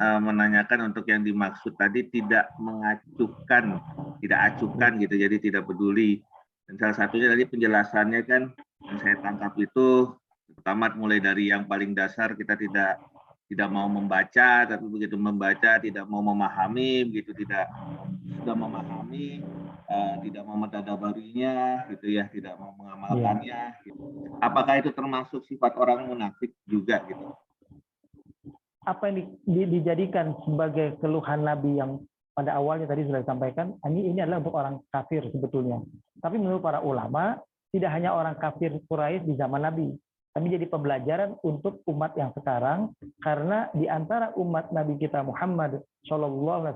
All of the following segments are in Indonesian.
menanyakan untuk yang dimaksud tadi tidak mengacukan, tidak acukan gitu, jadi tidak peduli. Dan salah satunya tadi penjelasannya kan yang saya tangkap itu pertama mulai dari yang paling dasar kita tidak mau membaca, tapi begitu membaca tidak mau memahami, begitu tidak sudah memahami tidak mau mentadaburinya gitu ya, tidak mau mengamalkannya gitu. Apakah itu termasuk sifat orang munafik juga gitu? Apa yang dijadikan sebagai keluhan Nabi yang pada awalnya tadi sudah disampaikan, ini adalah untuk orang kafir sebetulnya. Tapi menurut para ulama, tidak hanya orang kafir Quraisy di zaman Nabi, tapi jadi pembelajaran untuk umat yang sekarang, karena di antara umat Nabi kita Muhammad SAW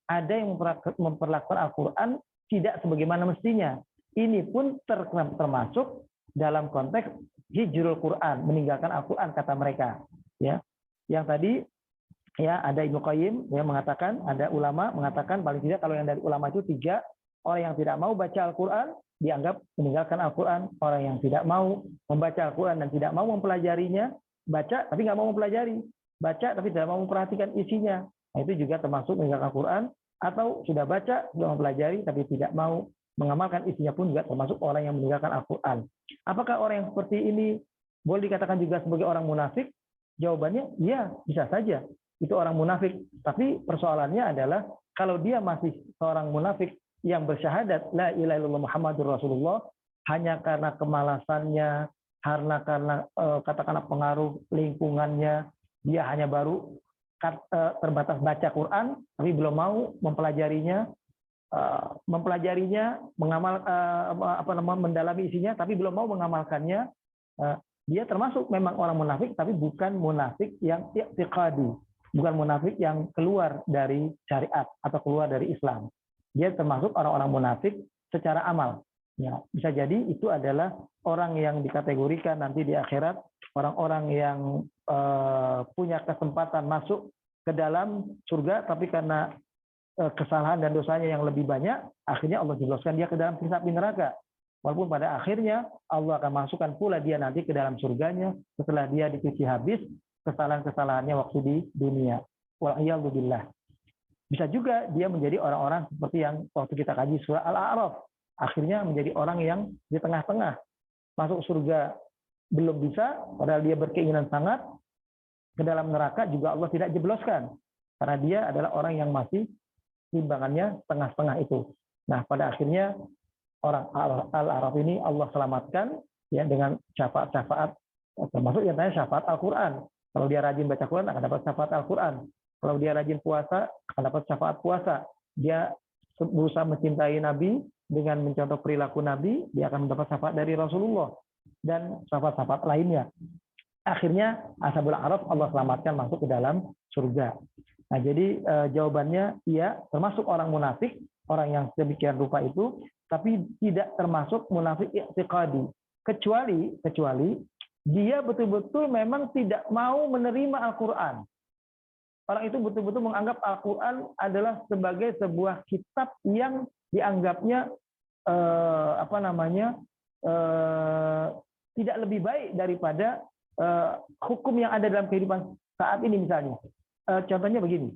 ada yang memperlakukan Al-Quran tidak sebagaimana mestinya. Ini pun termasuk dalam konteks hijrul Quran, meninggalkan Al-Quran kata mereka. Ya, yang tadi ya ada Ibnu Qayyim yang mengatakan, ada ulama mengatakan paling tidak kalau yang dari ulama itu 3, orang yang tidak mau baca Al-Quran dianggap meninggalkan Al-Quran, orang yang tidak mau membaca Al-Quran dan tidak mau mempelajarinya, baca tapi nggak mau mempelajari, baca tapi tidak mau memperhatikan isinya, nah itu juga termasuk meninggalkan Al-Quran. Atau sudah baca, sudah mempelajari tapi tidak mau mengamalkan isinya pun juga termasuk orang yang meninggalkan Al-Quran. Apakah orang yang seperti ini boleh dikatakan juga sebagai orang munafik? Jawabannya, ya, bisa saja. Itu orang munafik. Tapi persoalannya adalah, kalau dia masih seorang munafik yang bersyahadat, la ilaha illallah Muhammadur Rasulullah, hanya karena kemalasannya, karena katakanlah pengaruh lingkungannya, dia hanya baru terbatas baca Quran, tapi belum mau mempelajarinya, mendalami isinya, tapi belum mau mengamalkannya, dia termasuk memang orang munafik, tapi bukan munafik yang i'tiqadi, bukan munafik yang keluar dari syariat atau keluar dari Islam. Dia termasuk orang-orang munafik secara amal. Ya, bisa jadi itu adalah orang yang dikategorikan nanti di akhirat, orang-orang yang punya kesempatan masuk ke dalam surga, tapi karena kesalahan dan dosanya yang lebih banyak, akhirnya Allah jebloskan dia ke dalam siksa api neraka. Walaupun pada akhirnya Allah akan masukkan pula dia nanti ke dalam surganya setelah dia dicuci habis kesalahan-kesalahannya waktu di dunia. Wal'iyadzubillah. Bisa juga dia menjadi orang-orang seperti yang waktu kita kaji surah Al-A'raf. Akhirnya menjadi orang yang di tengah-tengah. Masuk surga belum bisa, padahal dia berkeinginan sangat. Ke dalam neraka juga Allah tidak jebloskan. Karena dia adalah orang yang masih timbangannya tengah-tengah itu. Nah, pada akhirnya orang Al-A'raf ini Allah selamatkan ya dengan syafaat-syafaat, termasuk yang tanya syafaat Al-Quran. Kalau dia rajin baca Quran akan dapat syafaat Al-Quran. Kalau dia rajin puasa akan dapat syafaat puasa. Dia berusaha mencintai Nabi dengan mencontoh perilaku Nabi, dia akan mendapat syafaat dari Rasulullah dan syafaat-syafaat lainnya. Akhirnya Ashabul A'raf Allah selamatkan masuk ke dalam surga. Nah, jadi jawabannya iya, termasuk orang munafik, orang yang sedemikian rupa itu, tapi tidak termasuk munafik i'tiqadi. Kecuali dia betul-betul memang tidak mau menerima Al-Quran. Orang itu betul-betul menganggap Al-Quran adalah sebagai sebuah kitab yang dianggapnya tidak lebih baik daripada hukum yang ada dalam kehidupan saat ini misalnya. Contohnya begini,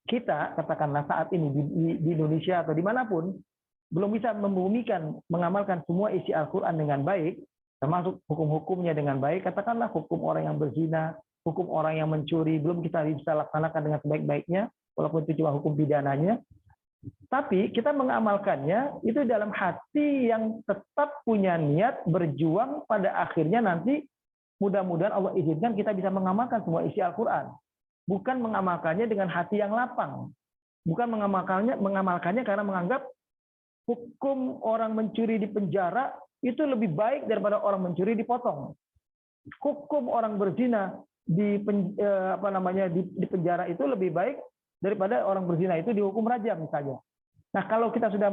kita katakanlah saat ini di Indonesia atau dimanapun belum bisa membumikan, mengamalkan semua isi Al-Quran dengan baik, termasuk hukum-hukumnya dengan baik. Katakanlah hukum orang yang berzina, hukum orang yang mencuri, belum kita bisa laksanakan dengan sebaik-baiknya, walaupun itu cuma hukum pidananya. Tapi kita mengamalkannya itu dalam hati yang tetap punya niat berjuang, pada akhirnya nanti mudah-mudahan Allah izinkan kita bisa mengamalkan semua isi Al-Quran. Bukan mengamalkannya dengan hati yang lapang. Bukan mengamalkannya karena menganggap hukum orang mencuri di penjara itu lebih baik daripada orang mencuri dipotong. Hukum orang berzina di penjara itu lebih baik daripada orang berzina itu dihukum rajam misalnya. Nah, kalau kita sudah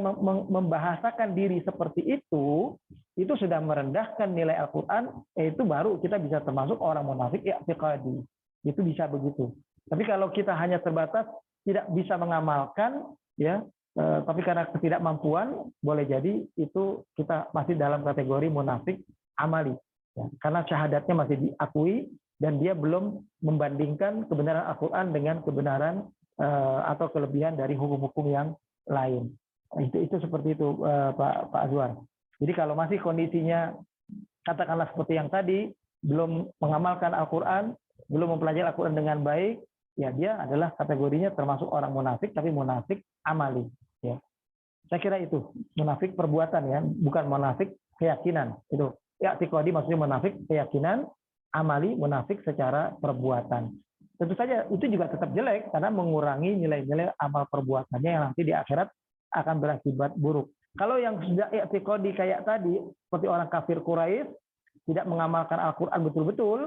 membahasakan diri seperti itu sudah merendahkan nilai Al-Quran, itu baru kita bisa termasuk orang munafik i'tiqadi. Itu bisa begitu. Tapi kalau kita hanya terbatas tidak bisa mengamalkan, ya, tapi karena ketidakmampuan, boleh jadi itu kita masih dalam kategori munafik amali. Ya, karena syahadatnya masih diakui, dan dia belum membandingkan kebenaran Al-Quran dengan kebenaran atau kelebihan dari hukum-hukum yang lain. Itu seperti itu, Pak Azwar. Jadi kalau masih kondisinya katakanlah seperti yang tadi, belum mengamalkan Al-Quran, belum mempelajari Al-Quran dengan baik, ya dia adalah kategorinya termasuk orang munafik, tapi munafik amali. Ya. Saya kira itu munafik perbuatan, ya, bukan munafik keyakinan. Itu ya, i'tiqadi maksudnya munafik keyakinan, amali munafik secara perbuatan. Tentu saja itu juga tetap jelek karena mengurangi nilai-nilai amal perbuatannya yang nanti di akhirat akan berakibat buruk. Kalau yang sudah i'tiqadi kayak tadi, seperti orang kafir Quraisy, tidak mengamalkan Al-Quran betul-betul,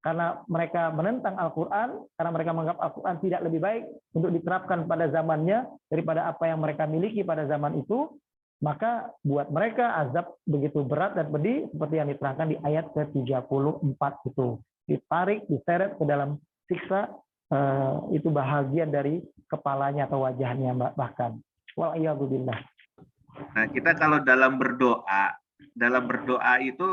karena mereka menentang Al-Quran, karena mereka menganggap Al-Quran tidak lebih baik untuk diterapkan pada zamannya daripada apa yang mereka miliki pada zaman itu, maka buat mereka azab begitu berat dan pedih seperti yang diterangkan di ayat ke-34 itu. Ditarik, diseret ke dalam siksa, itu bahagian dari kepalanya atau wajahnya bahkan. Wa'iyadzubillah. Nah, kita kalau dalam berdoa itu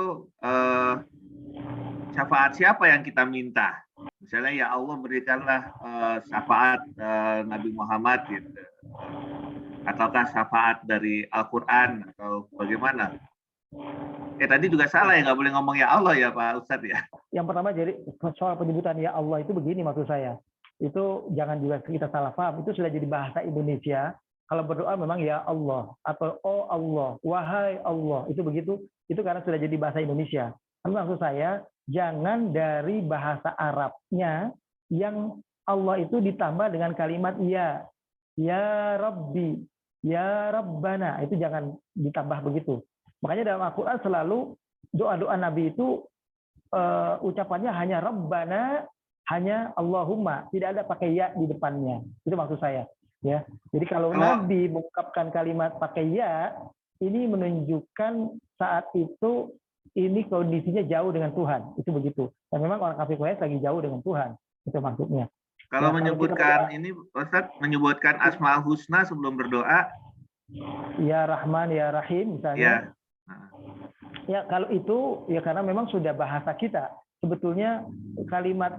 syafaat siapa yang kita minta? Misalnya ya Allah berikanlah syafaat Nabi Muhammad gitu. Ataukah syafaat dari Al-Quran atau bagaimana? Tadi juga salah ya, nggak boleh ngomong ya Allah ya Pak Ustadz ya. Yang pertama jadi soal penyebutan ya Allah itu begini maksud saya. Itu jangan juga kita salah paham. Itu sudah jadi bahasa Indonesia. Kalau berdoa memang ya Allah atau oh Allah, wahai Allah, itu begitu. Itu karena sudah jadi bahasa Indonesia. Tapi maksud saya jangan dari bahasa Arabnya yang Allah itu ditambah dengan kalimat ya Rabbi, ya Rabbana. Itu jangan ditambah begitu. Makanya dalam Al-Quran selalu doa-doa Nabi itu ucapannya hanya Rabbana, hanya Allahumma, tidak ada pakai ya di depannya. Itu maksud saya. Ya, jadi kalau Nabi mengungkapkan kalimat pakai ya, ini menunjukkan saat itu ini kondisinya jauh dengan Tuhan, itu begitu. Dan memang orang kafir Quraisy lagi jauh dengan Tuhan, itu maksudnya. Kalau ya, menyebutkan ini, Ustaz, menyebutkan Asmaul Husna sebelum berdoa, ya Rahman, ya Rahim, misalnya. Ya, kalau itu ya karena memang sudah bahasa kita. Sebetulnya kalimat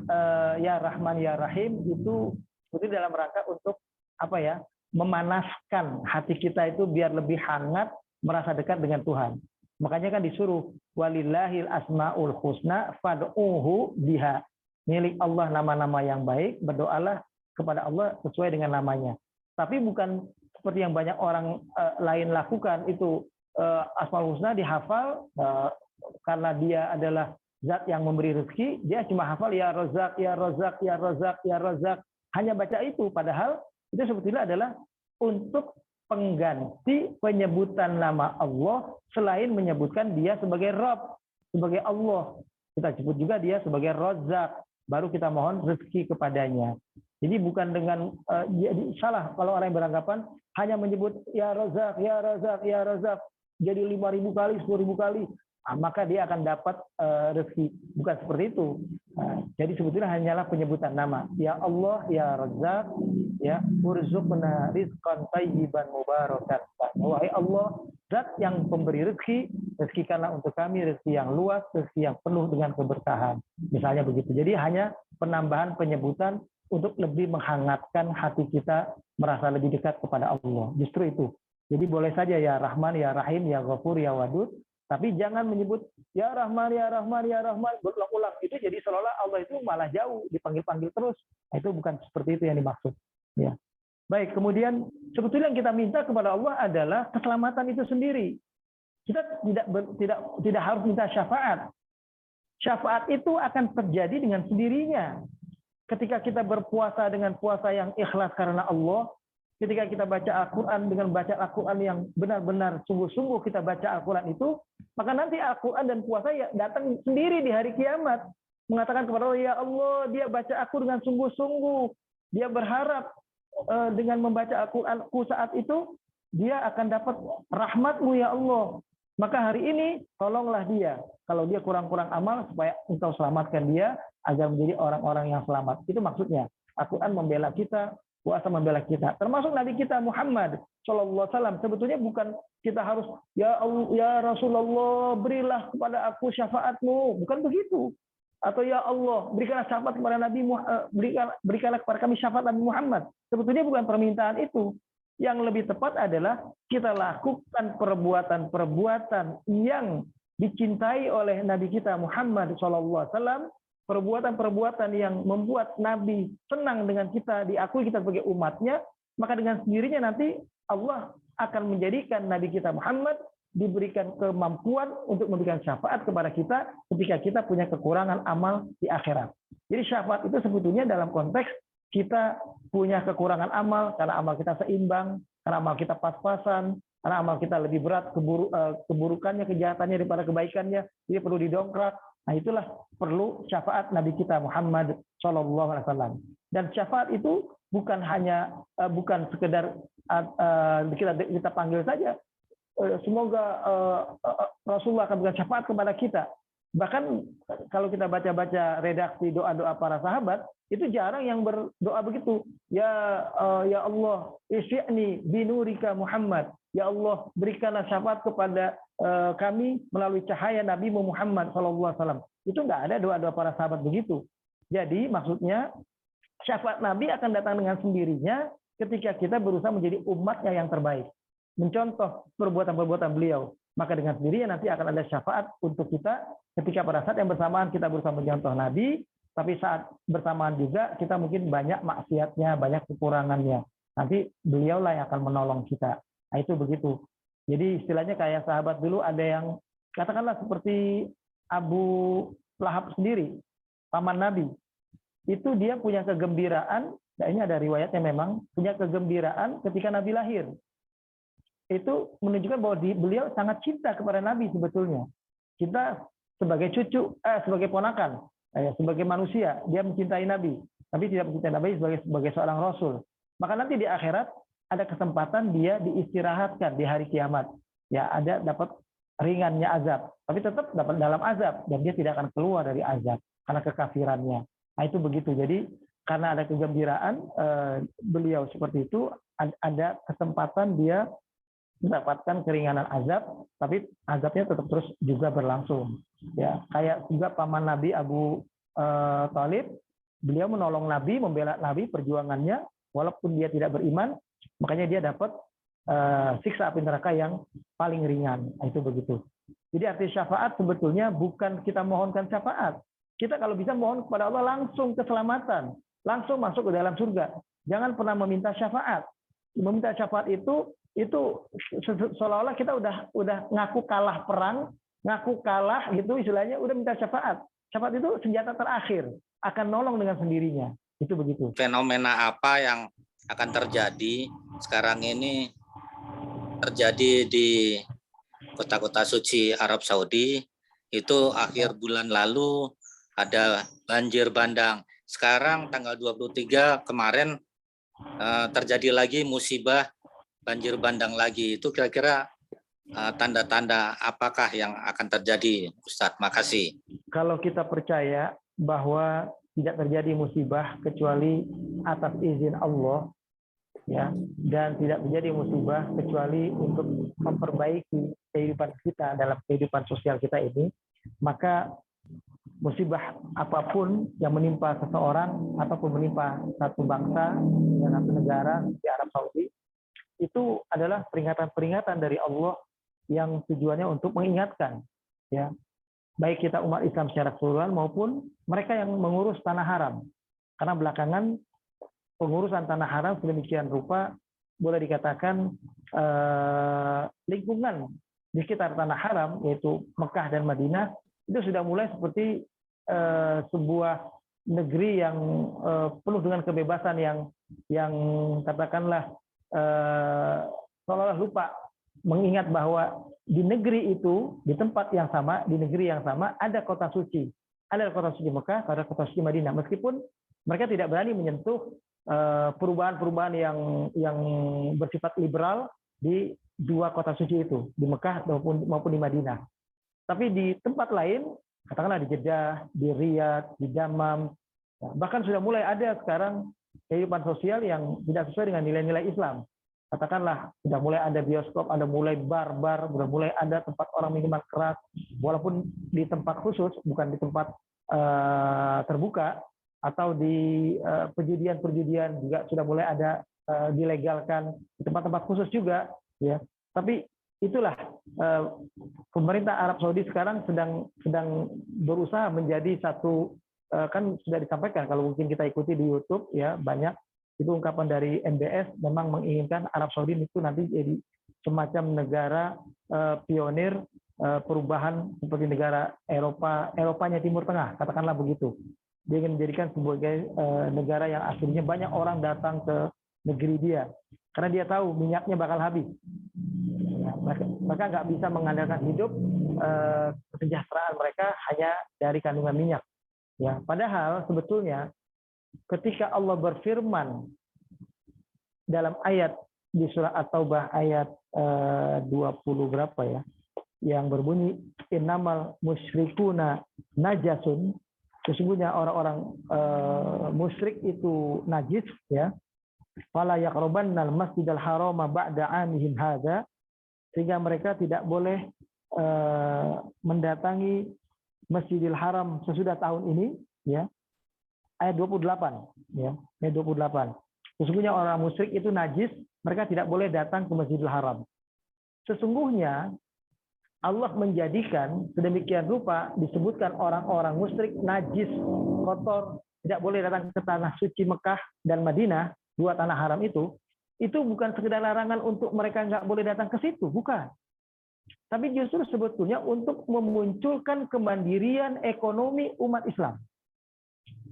ya Rahman, ya Rahim itu sebetulnya dalam rangka untuk apa ya, memanaskan hati kita itu biar lebih hangat merasa dekat dengan Tuhan. Makanya kan disuruh walillahil asmaul husna fad'uhu biha. Milik Allah nama-nama yang baik, berdoalah kepada Allah sesuai dengan namanya. Tapi bukan seperti yang banyak orang lain lakukan, itu asmaul husna dihafal karena dia adalah zat yang memberi rezeki, dia cuma hafal ya Razak, ya Razak, ya Razak, ya Razak. Hanya baca itu, padahal itu sebetulnya adalah untuk pengganti penyebutan nama Allah selain menyebutkan dia sebagai Rabb, sebagai Allah. Kita sebut juga dia sebagai Razak, baru kita mohon rezeki kepadanya. Jadi bukan dengan salah kalau orang yang beranggapan hanya menyebut ya Razak, ya Razak, ya Razak jadi 5.000 kali, 10.000 kali, maka dia akan dapat rezeki. Bukan seperti itu. Jadi sebetulnya hanyalah penyebutan nama. Ya Allah, ya Razak, ya urzuqna rizqan thayyiban mubarakan. Wahai Allah, zat yang pemberi rezeki, rezekikanlah untuk kami rezeki yang luas, rezeki yang penuh dengan keberkahan. Misalnya begitu. Jadi hanya penambahan penyebutan untuk lebih menghangatkan hati kita merasa lebih dekat kepada Allah. Justru itu. Jadi boleh saja ya Rahman, ya Rahim, ya Ghafur, ya Wadud, tapi jangan menyebut ya Rahman, ya Rahman, ya Rahman berulang-ulang. Itu jadi seolah-olah Allah itu malah jauh, dipanggil-panggil terus. Itu bukan seperti itu yang dimaksud. Ya. Baik, kemudian sebetulnya yang kita minta kepada Allah adalah keselamatan itu sendiri. Kita tidak harus minta syafaat. Syafaat itu akan terjadi dengan sendirinya. Ketika kita berpuasa dengan puasa yang ikhlas karena Allah, ketika kita baca Al-Quran dengan baca Al-Quran yang benar-benar sungguh-sungguh kita baca Al-Quran itu, maka nanti Al-Quran dan puasa ya datang sendiri di hari kiamat. Mengatakan kepada Allah, ya Allah, dia baca aku dengan sungguh-sungguh. Dia berharap dengan membaca Al-Quranku saat itu, dia akan dapat rahmat-Mu ya Allah. Maka hari ini, tolonglah dia. Kalau dia kurang-kurang amal, supaya engkau selamatkan dia, agar menjadi orang-orang yang selamat. Itu maksudnya. Al-Quran membela kita, puasa membela kita, termasuk Nabi kita Muhammad Shallallahu Alaihi Wasallam. Sebetulnya bukan kita harus ya Allah, ya Rasulullah berilah kepada aku syafaatmu, bukan begitu. Atau ya Allah, berikanlah syafaat kepada berikanlah kepada kami syafaat Nabi Muhammad. Sebetulnya bukan permintaan itu. Yang lebih tepat adalah kita lakukan perbuatan-perbuatan yang dicintai oleh Nabi kita Muhammad SAW, perbuatan-perbuatan yang membuat Nabi senang dengan kita, diakui kita sebagai umatnya, maka dengan sendirinya nanti Allah akan menjadikan Nabi kita Muhammad diberikan kemampuan untuk memberikan syafaat kepada kita ketika kita punya kekurangan amal di akhirat. Jadi syafaat itu sebetulnya dalam konteks kita punya kekurangan amal, karena amal kita seimbang, karena amal kita pas-pasan, karena amal kita lebih berat keburukannya, kejahatannya daripada kebaikannya, jadi perlu didongkrak. Nah itulah perlu syafaat Nabi kita Muhammad SAW. Dan syafaat itu bukan hanya bukan sekedar kita panggil saja, semoga Rasulullah akan berikan syafaat kepada kita. Bahkan kalau kita baca-baca redaksi doa-doa para sahabat, itu jarang yang berdoa begitu. Ya Allah, isyi'ni binurika Muhammad. Ya Allah, berikanlah syafaat kepada kami melalui cahaya Nabi Muhammad SAW. Itu nggak ada doa-doa para sahabat begitu. Jadi maksudnya syafaat Nabi akan datang dengan sendirinya ketika kita berusaha menjadi umatnya yang terbaik, mencontoh perbuatan-perbuatan beliau, maka dengan sendirinya nanti akan ada syafaat untuk kita ketika pada saat yang bersamaan kita berusaha mencontoh Nabi, tapi saat bersamaan juga kita mungkin banyak maksiatnya, banyak kekurangannya. Nanti beliaulah yang akan menolong kita. Nah itu begitu. Jadi istilahnya kayak sahabat dulu ada yang katakanlah seperti Abu Lahab sendiri, paman Nabi. Itu dia punya kegembiraan, nah ini ada riwayatnya memang, punya kegembiraan ketika Nabi lahir. Itu menunjukkan bahwa beliau sangat cinta kepada Nabi sebetulnya. Cinta sebagai cucu, sebagai ponakan, sebagai manusia, dia mencintai Nabi, tapi tidak mencintai Nabi sebagai seorang Rasul. Maka nanti di akhirat ada kesempatan dia diistirahatkan di hari kiamat. Ya ada dapat ringannya azab, tapi tetap dapat dalam azab dan dia tidak akan keluar dari azab karena kekafirannya. Nah itu begitu. Jadi karena ada kegembiraan beliau seperti itu, ada kesempatan dia mendapatkan keringanan azab, tapi azabnya tetap terus juga berlangsung. Ya, kayak juga paman Nabi Abu Thalib, beliau menolong Nabi, membela Nabi perjuangannya, walaupun dia tidak beriman, makanya dia dapat siksa api neraka yang paling ringan. Nah, itu begitu. Jadi arti syafaat sebetulnya bukan kita mohonkan syafaat. Kita kalau bisa mohon kepada Allah langsung keselamatan, langsung masuk ke dalam surga. Jangan pernah meminta syafaat. Meminta syafaat itu seolah-olah kita udah ngaku kalah perang, ngaku kalah gitu istilahnya, udah minta syafaat. Syafaat itu senjata terakhir, akan nolong dengan sendirinya. Itu begitu. Fenomena apa yang akan terjadi sekarang ini terjadi di kota-kota suci Arab Saudi? Itu akhir bulan lalu ada banjir bandang. Sekarang tanggal 23 kemarin terjadi lagi musibah banjir bandang lagi. Itu kira-kira tanda-tanda apakah yang akan terjadi, Ustadz? Makasih. Kalau kita percaya bahwa tidak terjadi musibah kecuali atas izin Allah, ya, dan tidak terjadi musibah kecuali untuk memperbaiki kehidupan kita dalam kehidupan sosial kita ini, maka musibah apapun yang menimpa seseorang ataupun menimpa satu bangsa dan satu negara di Arab Saudi, itu adalah peringatan-peringatan dari Allah yang tujuannya untuk mengingatkan, ya, baik kita umat Islam secara keseluruhan maupun mereka yang mengurus tanah haram. Karena belakangan pengurusan tanah haram sedemikian rupa boleh dikatakan lingkungan di sekitar tanah haram yaitu Mekah dan Madinah itu sudah mulai seperti sebuah negeri yang penuh dengan kebebasan yang katakanlah seolah-olah lupa mengingat bahwa di negeri itu, di tempat yang sama, di negeri yang sama ada kota suci. Ada kota suci Mekah, ada kota suci Madinah. Meskipun mereka tidak berani menyentuh perubahan-perubahan yang bersifat liberal di dua kota suci itu, di Mekah maupun di Madinah. Tapi di tempat lain, katakanlah di Jeddah, di Riyadh, di Dammam, bahkan sudah mulai ada sekarang kehidupan sosial yang tidak sesuai dengan nilai-nilai Islam. Katakanlah sudah mulai ada bioskop, ada mulai bar-bar, sudah mulai ada tempat orang minuman keras, walaupun di tempat khusus, bukan di tempat terbuka, atau di perjudian-perjudian juga sudah mulai ada dilegalkan di tempat-tempat khusus juga, ya. Tapi itulah pemerintah Arab Saudi sekarang sedang berusaha menjadi satu, kan sudah disampaikan kalau mungkin kita ikuti di YouTube, ya, banyak itu ungkapan dari MBS memang menginginkan Arab Saudi itu nanti jadi semacam negara pionir perubahan seperti negara Eropanya Timur Tengah, katakanlah begitu. Dia ingin menjadikan sebagai negara yang akhirnya banyak orang datang ke negeri dia, karena dia tahu minyaknya bakal habis. Maka nggak bisa mengandalkan hidup kesejahteraan mereka hanya dari kandungan minyak. Ya, padahal sebetulnya ketika Allah berfirman dalam ayat di surah At-Taubah ayat 20 berapa ya, yang berbunyi innamal musyrikuna najasun, sesungguhnya orang-orang musyrik itu najis, ya. Fala yaqrabannal masjidal harama ba'da 'amihim hadza, sehingga mereka tidak boleh mendatangi Masjidil Haram sesudah tahun ini, ya. Ayat 28, ya. Ayat 28. Sesungguhnya orang musyrik itu najis, mereka tidak boleh datang ke Masjidil Haram. Sesungguhnya Allah menjadikan sedemikian rupa disebutkan orang-orang musyrik najis, kotor, tidak boleh datang ke tanah suci Mekah dan Madinah, dua tanah haram itu bukan sekedar larangan untuk mereka nggak boleh datang ke situ, bukan. Tapi justru sebetulnya untuk memunculkan kemandirian ekonomi umat Islam.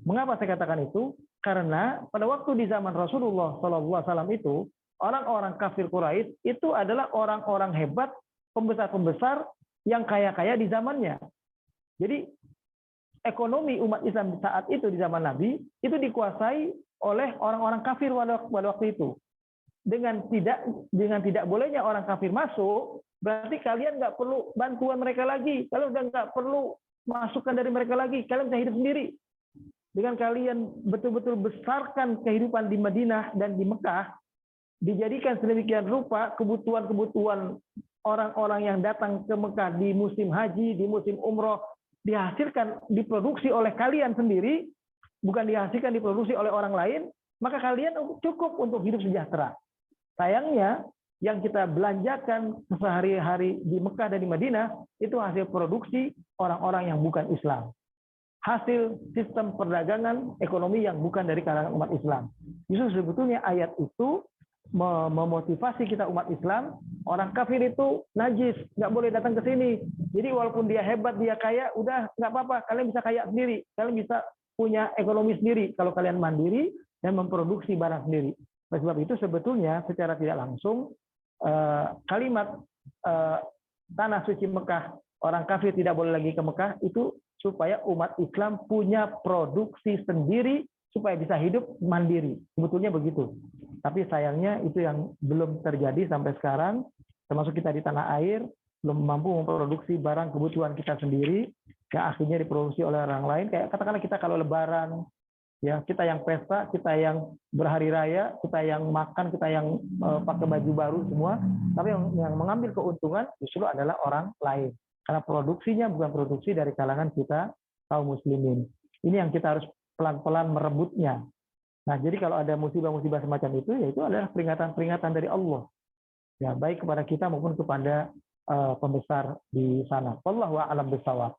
Mengapa saya katakan itu? Karena pada waktu di zaman Rasulullah SAW itu, orang-orang kafir Quraisy itu adalah orang-orang hebat, pembesar-pembesar yang kaya-kaya di zamannya. Jadi ekonomi umat Islam saat itu di zaman Nabi itu dikuasai oleh orang-orang kafir pada waktu itu. Dengan tidak bolehnya orang kafir masuk, berarti kalian nggak perlu bantuan mereka lagi. Kalian udah nggak perlu masukan dari mereka lagi. Kalian bisa hidup sendiri. Dengan kalian betul-betul besarkan kehidupan di Madinah dan di Mekah, dijadikan sedemikian rupa kebutuhan-kebutuhan orang-orang yang datang ke Mekah di musim haji, di musim umroh, diproduksi oleh kalian sendiri, bukan dihasilkan diproduksi oleh orang lain, maka kalian cukup untuk hidup sejahtera. Sayangnya, yang kita belanjakan sehari-hari di Mekah dan di Madinah, itu hasil produksi orang-orang yang bukan Islam. Hasil sistem perdagangan ekonomi yang bukan dari kalangan umat Islam. Justru sebetulnya ayat itu memotivasi kita umat Islam, orang kafir itu najis, nggak boleh datang ke sini. Jadi walaupun dia hebat, dia kaya, udah nggak apa-apa, kalian bisa kaya sendiri, kalian bisa punya ekonomi sendiri kalau kalian mandiri dan memproduksi barang sendiri. Oleh sebab itu sebetulnya secara tidak langsung kalimat tanah suci Mekah, orang kafir tidak boleh lagi ke Mekah, itu supaya umat Islam punya produksi sendiri supaya bisa hidup mandiri. Sebetulnya begitu. Tapi sayangnya itu yang belum terjadi sampai sekarang, termasuk kita di tanah air, belum mampu memproduksi barang kebutuhan kita sendiri, yang akhirnya diproduksi oleh orang lain. Kayak katakanlah kita kalau lebaran, ya kita yang pesta, kita yang berhari raya, kita yang makan, kita yang pakai baju baru semua, tapi yang mengambil keuntungan justru adalah orang lain. Karena produksinya bukan produksi dari kalangan kita, kaum muslimin. Ini yang kita harus pelan-pelan merebutnya. Nah, jadi kalau ada musibah-musibah semacam itu, ya itu adalah peringatan-peringatan dari Allah. Ya, baik kepada kita maupun kepada pembesar di sana. Wallahu a'lam bishawab.